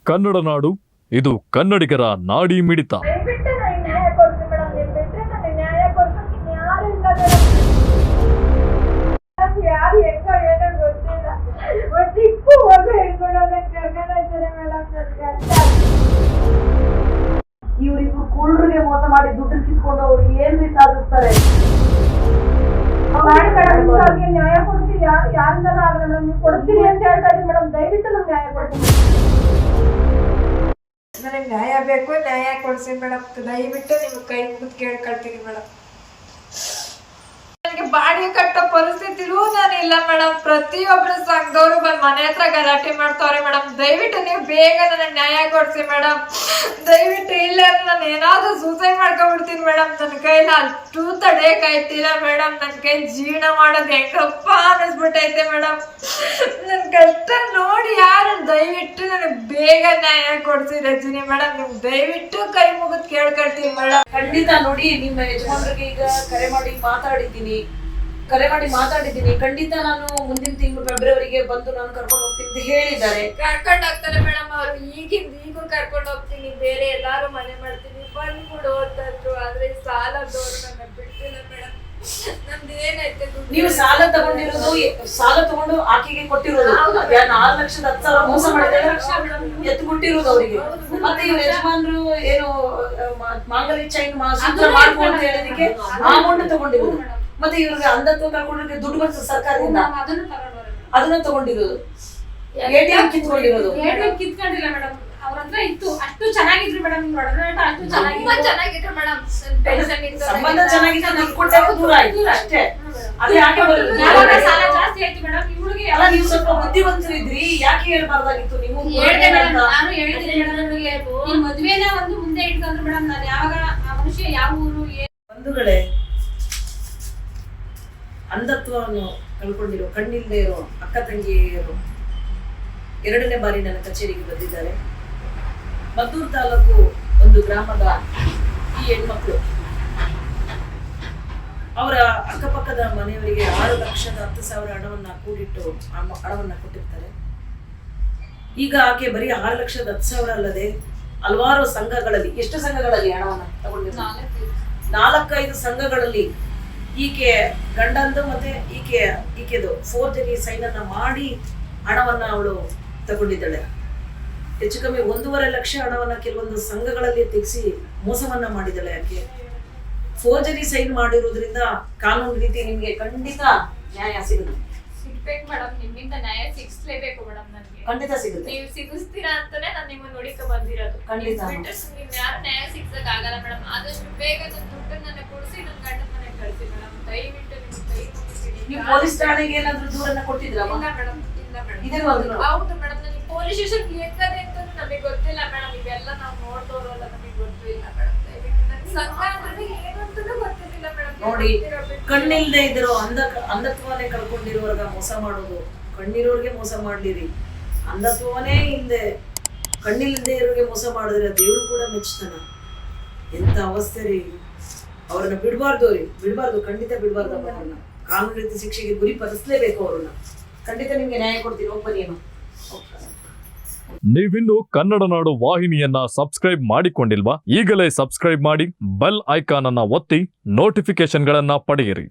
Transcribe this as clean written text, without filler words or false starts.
ಕನ್ನಡ ನಾಡು, ಇದು ಕನ್ನಡಿಗರ ನಾಡಿ ಮಿಡಿತ. ಇವರಿಬ್ರು ಕುಳ್ಳರಿಗೆ ಮೋಸ ಮಾಡಿ ದುಡ್ಡು ಕಿತ್ಕೊಂಡು ಅವ್ರು ಏನ್ರಿ ಸಾಧಿಸ್ತಾರೆ? ನ್ಯಾಯ ಕೊಡ್ತೀವಿ, ಯಾರಿಂದ ಆಗಲ್ಲ ಮೇಡಮ್, ನೀವು ಕೊಡ್ತೀರಿ ಅಂತ ಹೇಳ್ತಾ ಇದ್ದೀವಿ ಮೇಡಮ್. ದಯವಿಟ್ಟು ನಮ್ಗೆ ನ್ಯಾಯ ಕೊಡ್ತೀವಿ. ನನಗೆ ನ್ಯಾಯ ಬೇಕು, ನ್ಯಾಯ ಕೊಡ್ಸಿ ಮೇಡಮ್. ದಯವಿಟ್ಟು ನಿಮ್ಗೆ ಕೈ ಮುಗಿದು ಕೇಳ್ಕೊಳ್ತೀನಿ ಮೇಡಮ್. ನನಗೆ ಬಾಡಿಗೆ ಕಟ್ಟೋ ಪರಿಸ್ಥಿತಿಲೂ ನಾನು ಇಲ್ಲ ಮೇಡಮ್. ಪ್ರತಿಯೊಬ್ರು ಸಂಘದವ್ರು ಬಂದು ಮನೆ ಹತ್ರ ಗಲಾಟೆ ಮಾಡ್ತಾವ್ರೆ ಮೇಡಮ್. ದಯವಿಟ್ಟು ನೀವು ಬೇಗ ನನಗೆ ನ್ಯಾಯ ಕೊಡ್ಸಿ ಮೇಡಮ್. ದಯವಿಟ್ಟು ಇಲ್ಲ ನಾನು ಏನಾದ್ರೂ ಸೂಸೈಡ್ ಮಾಡ್ಕೊಂಡ್ಬಿಡ್ತೀನಿ ಮೇಡಮ್. ನನ್ನ ಕೈಲಿ ಅಷ್ಟು ತಡೆಯಕ್ಕಾಯ್ತಿಲ್ಲ ಮೇಡಮ್. ನನ್ನ ಕೈ ಜೀವನ ಮಾಡೋದು ಹೆಂಗಪ್ಪ ಅನ್ನಿಸ್ಬಿಟ್ಟೈತೆ ಮೇಡಮ್. ನನ್ನ ಕಷ್ಟ ನೋಡಿ ಯಾರು ದಯವಿಟ್ಟು ನನಗೆ ಬೇಗ ನ್ಯಾಯ ಕೊಡ್ಸಿ ರಜನಿ ಮೇಡಮ್. ನಿಮ್ಗೆ ದಯವಿಟ್ಟು ಕೈ ಮುಗಿದು ಕೇಳ್ಕೊಳ್ತೀನಿ ಮೇಡಮ್. ಖಂಡಿತ ನೋಡಿ, ನಿಮ್ಮ ಯಜಮಾನ್ರಿಗೆ ಈಗ ಕರೆ ಮಾಡಿ ಮಾತಾಡಿದ್ದೀನಿ. ಖಂಡಿತ ನಾನು ಮುಂದಿನ ತಿಂಗಳು ಫೆಬ್ರವರಿಗೆ ಬಂದು ನಾನು ಕರ್ಕೊಂಡು ಹೋಗ್ತೀನಿ ಅಂತ ಹೇಳಿದ್ದಾರೆ. ಕರ್ಕೊಂಡು ಹೋಗ್ತಾರೆ ಮೇಡಮ್. ಅವರು ಈಗೂ ಕರ್ಕೊಂಡು ಹೋಗ್ತೀನಿ, ಬೇರೆ ಎಲ್ಲಾರು ಮನೆ ಮಾಡ್ತೀನಿ ಬಂದ್ಬಿಡು ಅಂತಂದ್ರು. ಆದ್ರೆ ಸಾಲದವ್ರು ನನ್ನ ಬಿಡ್ತಿಲ್ಲ ಮೇಡಮ್. ನಮ್ದು ಏನೈತೆ, ನೀವು ಸಾಲ ತಗೊಂಡು ಆಕೆಗೆ ಕೊಟ್ಟಿರೋದು 4,10,000 ಮೋಸ ಮಾಡಿದ್ರೆ ಎತ್ತು ಕೊಟ್ಟಿರೋದು ಅವರಿಗೆ. ಮತ್ತೆ ಇವ್ರ ಯಜಮಾನ್ರು ಏನು ಮಾಂಗಲ್ಯ ಚೈನ್ ಸೂತ್ರ ಮಾಡ್ಕೊ ಅಂತ ಹೇಳಿದಕ್ಕೆ ಆ ಅಮೌಂಟ್ ತಗೊಂಡಿರೋದು. ಮತ್ತೆ ಇವ್ರಿಗೆ ಅಂಧತ್ವ ಕಳ್ಕೊಂಡ್ರಿಗೆ ದುಡ್ಡು ಬರ್ತದೆ ಸರ್ಕಾರದಿಂದ, ಅದನ್ನ ತಗೊಂಡಿರೋದು. ATM ಕಿತ್ಕೊಂಡಿರೋದು. ಕಿತ್ಕೊಂಡಿಲ್ಲ ಮೇಡಮ್, ಅವ್ರ ಹತ್ರ ಇತ್ತು. ಅಷ್ಟು ಚೆನ್ನಾಗಿದ್ರು ಮೇಡಮ್, ಅಷ್ಟು ಚೆನ್ನಾಗಿದ್ರು ಮೇಡಮ್. ಸಂಬಂಧ ಚೆನ್ನಾಗಿತ್ತು, ದುಡ್ಡು ಕೊಟ್ಟಾಗ ದೂರ ಆಯ್ತು ಅಷ್ಟೇ. ಅದೇ ಯಾಕೆ ಸಾಲ ಜಾಸ್ತಿ ಆಯ್ತು ಮೇಡಮ್. ಇವಳಿಗೆ ಅಲ್ಲ, ನೀವು ಸ್ವಲ್ಪ ಬುದ್ಧಿವಂತರಿದ್ರಿ, ಯಾಕೆ ಹೇಳ್ಬಾರ್ದಾಗಿತ್ತು ನೀವು? ನಾನು ಹೇಳಿದ್ದೀನಿ ಮೇಡಮ್, ಈ ಮದ್ವೆನ ಒಂದು ಮುಂದೆ ಇಟ್ಕೊಂಡ್ರು ಮೇಡಮ್. ನಾನು ಯಾವಾಗ ಆ ಮನುಷ್ಯ ಯಾವ ಊರು ಬಂಧುಗಳೇ, ಅಂಧತ್ವವನ್ನು ಕಳ್ಕೊಂಡಿರೋ ಕಣ್ಣಿಲ್ಲದೆ ಇರೋ ಅಕ್ಕ ತಂಗಿಯರು 2ನೇ ಬಾರಿ ನನ್ನ ಕಚೇರಿಗೆ ಬಂದಿದ್ದಾರೆ. ಮದ್ದೂರು ತಾಲೂಕು ಒಂದು ಗ್ರಾಮದ ಈ ಹೆಣ್ಮಕ್ಳು ಅವರ ಅಕ್ಕಪಕ್ಕದ ಮನೆಯವರಿಗೆ 6,10,000 ಹಣವನ್ನ ಕೂಡಿಟ್ಟು ಹಣವನ್ನ ಕೊಟ್ಟಿರ್ತಾರೆ. ಈಗ ಆಕೆ ಬರೀ 6,10,000 ಅಲ್ಲದೆ ಹಲವಾರು ಸಂಘಗಳಲ್ಲಿ, ಎಷ್ಟು ಸಂಘಗಳಲ್ಲಿ ಹಣವನ್ನ ತಗೊಂಡಿರ್ತಾರೆ? 4-5 ಸಂಘಗಳಲ್ಲಿ ಈಕೆ ಗಂಡಂದು ಮತ್ತೆ ಈಕೆದು ಫೋರ್ಜರಿ ಸೈನ್ ಅನ್ನ ಮಾಡಿ ಹಣವನ್ನ ಅವಳು ತಗೊಂಡಿದ್ದಾಳೆ. ಹೆಚ್ಚು ಕಮ್ಮಿ 1.5 ಲಕ್ಷ ಹಣವನ್ನ ಕೆಲವೊಂದು ಸಂಘಗಳಲ್ಲಿ ತೆಗೆಸಿ ಮೋಸವನ್ನ ಮಾಡಿದ್ದಾಳೆ. ಆಕೆ ಫೋರ್ಜರಿ ಸೈನ್ ಮಾಡಿರೋದ್ರಿಂದ ಕಾನೂನು ರೀತಿ ನಿಮ್ಗೆ ಖಂಡಿತ ನ್ಯಾಯ ಸಿಗುತ್ತೆ. ಸಿಗ್ಬೇಕು ಮೇಡಮ್, ನಿಮ್ಮಿಂದ ನ್ಯಾಯ ಸಿಗಿಸ್ಲೇಬೇಕು ಮೇಡಮ್. ನನಗೆ ಖಂಡಿತ ಸಿಗುತ್ತೆ. ನೀವು ಸಿಗಿಸ್ತೀರಾ ಅಂತಾನೆ ನಾನು ನಿಮ್ಮನ್ನ ನೋಡಿಕ ಬಂದಿರೋದು. ಖಂಡಿತ ನಿಮ್ ಯಾರು ನ್ಯಾಯ ಸಿಗ್ಸಕ್ ಆಗಲ್ಲ ಮೇಡಮ್. ಆದಷ್ಟು ಬೇಗ ನನ್ನ ದುಡ್ಡನ್ನ ಕೊಡಿಸಿ ನನ್ನ ಗಂಡನ ಮನೆಗೆ ಕಳಿಸಿ ಮೇಡಮ್. ದಯವಿಟ್ಟು ನಿಮ್ಗೆ ಕೈ ಮುಗಿಸ್ತೀನಿ. ನೀವು ಪೊಲೀಸ್ ಠಾಣೆಗೆ ಏನಾದ್ರೂ ದೂರನ್ನ ಕೊಟ್ಟಿದ್ರಾ? ಇಲ್ಲ ಮೇಡಮ್, ಇಲ್ಲ ಮೇಡಮ್. ಇದೇ ಹೌದು ಮೇಡಮ್, ನನಗೆ ಪೊಲೀಸ್ ಸ್ಟೇಷನ್ ಹೆಂಗದೆ ಅಂತ ನಮಗೆ ಗೊತ್ತಿಲ್ಲ ಮೇಡಮ್. ಇವೆಲ್ಲ ನಾವು ನೋಡ್ದವ್ರಲ್ಲ, ನಮಗೆ ಗೊತ್ತೂ ಇಲ್ಲ ಮೇಡಮ್. ದಯವಿಟ್ಟು ನನಗೆ ಸಂಘ ಅಂದ್ರೆ ಏನು ಅಂತಾನೂ ಗೊತ್ತಿಲ್ಲ ಮೇಡಮ್. ನೋಡಿ, ಕಣ್ಣಿಲ್ದೆ ಇದ್ರು ಅಂಧತ್ವನೇ ಕಳ್ಕೊಂಡಿರೋರ್ಗ ಮೋಸ ಮಾಡೋದು. ಕಣ್ಣಿರೋರ್ಗೆ ಮೋಸ ಮಾಡ್ಲಿರಿ, ಅಂಧತ್ವನೇ ಇಲ್ಲದೆ ಕಣ್ಣಿಲ್ಲದೆ ಇರೋರಿಗೆ ಮೋಸ ಮಾಡಿದ್ರೆ ದೇವ್ರು ಕೂಡ ಮೆಚ್ಚತಾನ. ಎಂತ ಅವಸ್ಥೆ ರೀ! ಅವ್ರನ್ನ ಬಿಡಬಾರ್ದು, ಖಂಡಿತ ಬಿಡಬಾರ್ದು. ಅವ್ರನ್ನ ಕಾನೂನು ರೀತಿ ಶಿಕ್ಷೆಗೆ ಗುರಿಪಡಿಸಲೇಬೇಕು. ಅವ್ರನ್ನ ಖಂಡಿತ ನಿಮ್ಗೆ ನ್ಯಾಯ ಕೊಡ್ತೀನಿ. ಹೋಗ್ಬನ್ನಿ. ನೀವಿನ್ನು ಕನ್ನಡ ನಾಡು ವಾಹಿನಿಯನ್ನ ಸಬ್ಸ್ಕ್ರೈಬ್ ಮಾಡಿಕೊಂಡಿಲ್ವಾ? ಈಗಲೇ ಸಬ್ಸ್ಕ್ರೈಬ್ ಮಾಡಿ, ಬೆಲ್ ಐಕಾನ್ ಅನ್ನ ಒತ್ತಿ ನೋಟಿಫಿಕೇಶನ್ಗಳನ್ನ ಪಡೆಯಿರಿ.